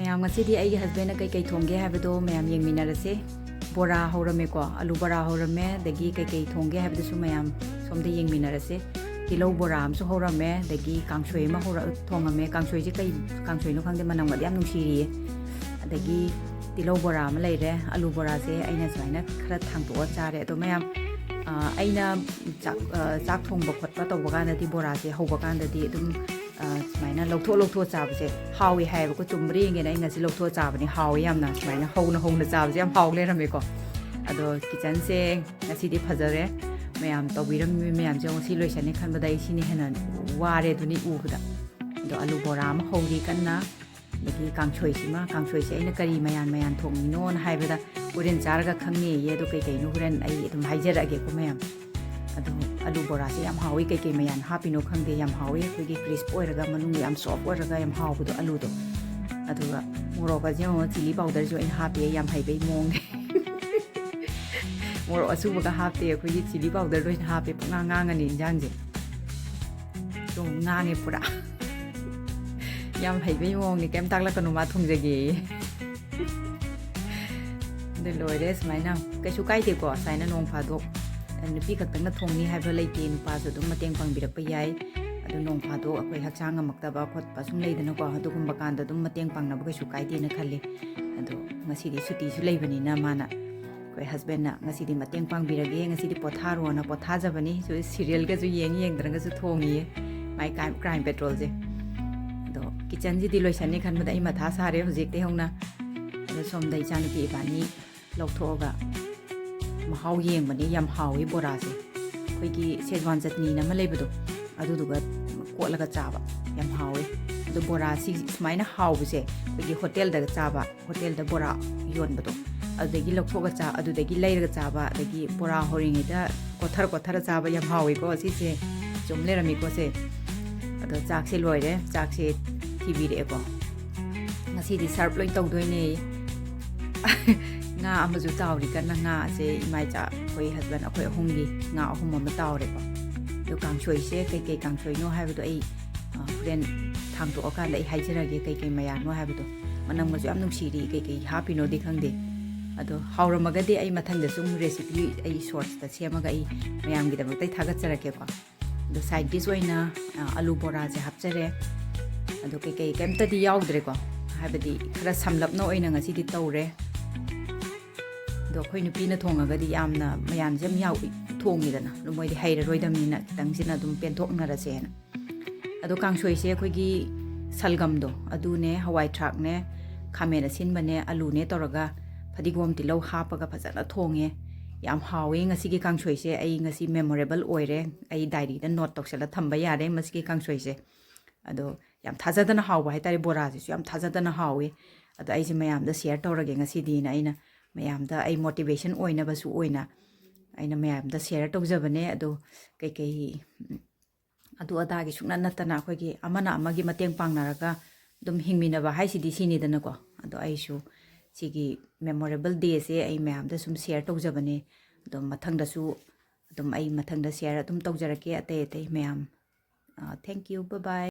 Mayam ngasi ai husband kai thongge habdo mayam yengminarase bora horame ko alu bora horame dagi kai thongge habdo su mayam somde yengminarase tilo bora am su horame dagi kangshoi ma hora thongame kangshoi ji kai kangshoi no khangde manam gadi am nungsiri dagi tilo bora ma leire alu bora se aina swaina khara thangto chare to mayam aina chak thongba khotpa to baganda di bora se hoba kanda di dum smaina lokto chabse hawi haiba ko chumri nge na ngasi lokto chabani hawi yamna smaina hona chabse yam haw le rame ko ado kitchen se ngasi di phajare mayam tobiram mayam jong si loisane khan badai sini hena ware duni ubda do alu bora ma hori kanna dagi kangshoi sima kangshoi se aina kari mayan thongni non haibada uren charga khangni ye do kai no huren ai dum haijara ge ko mayam ado alu bora se yam hawi kai mayan hapino khangde yam hawi khoi crisp oiraga manung yam soft oiraga yam hawu do alu do ado moroka je chili powder jo in happy yam haibe mong moro asu baga happy khoi chili powder do in happy nga ni jang je to nga nge pura yam haibe mong ni kem takla kanu ma thungjage de loires maina kaisu kai de ko saina nong phadok nupi khaktang na thongni haiba leite nupa so dum mateng pangbirak pa yai adu nong phado akoi hakchang amakta ba khot pa sum leidana ko adu gum bakanda dum mateng pangna ba kaisu kai de na khalle adu ngasi di suti su leibani na mana koi husband na ngasi di mateng pangbirage ngasi di potharo na pothajabani so serial ga ju yeng dranga ju thongi mai crime petrol je ado kitchen ji di loisani khan bada ima tha sare hojik te hongna ado som dai chan pi bani lokthoga Mahao yengmani yam hawi bora se khoi Szechuan chutney na ma leibado adu duga kotlaga chaba yam hawi adu bora si smaina hawu se khoi hotel da chaba hotel da bora yon bado adu dagi lokthoga cha adu dagi leiraga chaba dagi bora horingi da kothar chaba yam hawi ko si se chumle rami ko se adu chak se loire chak se tv re ko ngasi di serve loi tawdoi ne nga amazu tawri kana nga se imai cha khoi husband akhoi hongi nga ahum ma tawre ko do kangshoi se kai kangshoi no haibu do ai friend thang to aka lai haijara ge kai mayan no haibu do manam ma ju am nung siri kai happy no di khangde ado hauramaga de ai mathang da sum recipe ai shorts ta semaga ai mayam gi da tai thagat charake ko do side dish oina alu bora je hapchare ado kai kemta di yaudre ko haibadi khara samlap no oina ngasi di tawre do khoi nupi na thongaga di yamna mayan jam yaw thongi dana no moi di haira roidamni na kitang sina dum penthok na ra se na ado kangshoi se khoi gi salgam do adu ne hawai thak ne khamena sin bane alu ne toraga phadigom ti lo hapaga phajana thonge yam hawe ngasi gi kangshoi se ai ngasi memorable oire ai diary da note toksela thamba yare masi gi kangshoi se ado yam thajadana hawa hai tari bora ji yam thajadana hawe ado ai ji mayam da share torage ngasi di na aina mayam da ai motivation oina basu oina aina mayam da share tawjabane ado kai adu ada gi sukna natana khoi gi amana amagi mateng pangnaraga dum hingmina ba hai sidi sini dana ko ado ai su sigi memorable day se ai mayam da sum share tawjabane dum mathang da su dum ai mathang da share dum tawjarake ate mayam thank you bye bye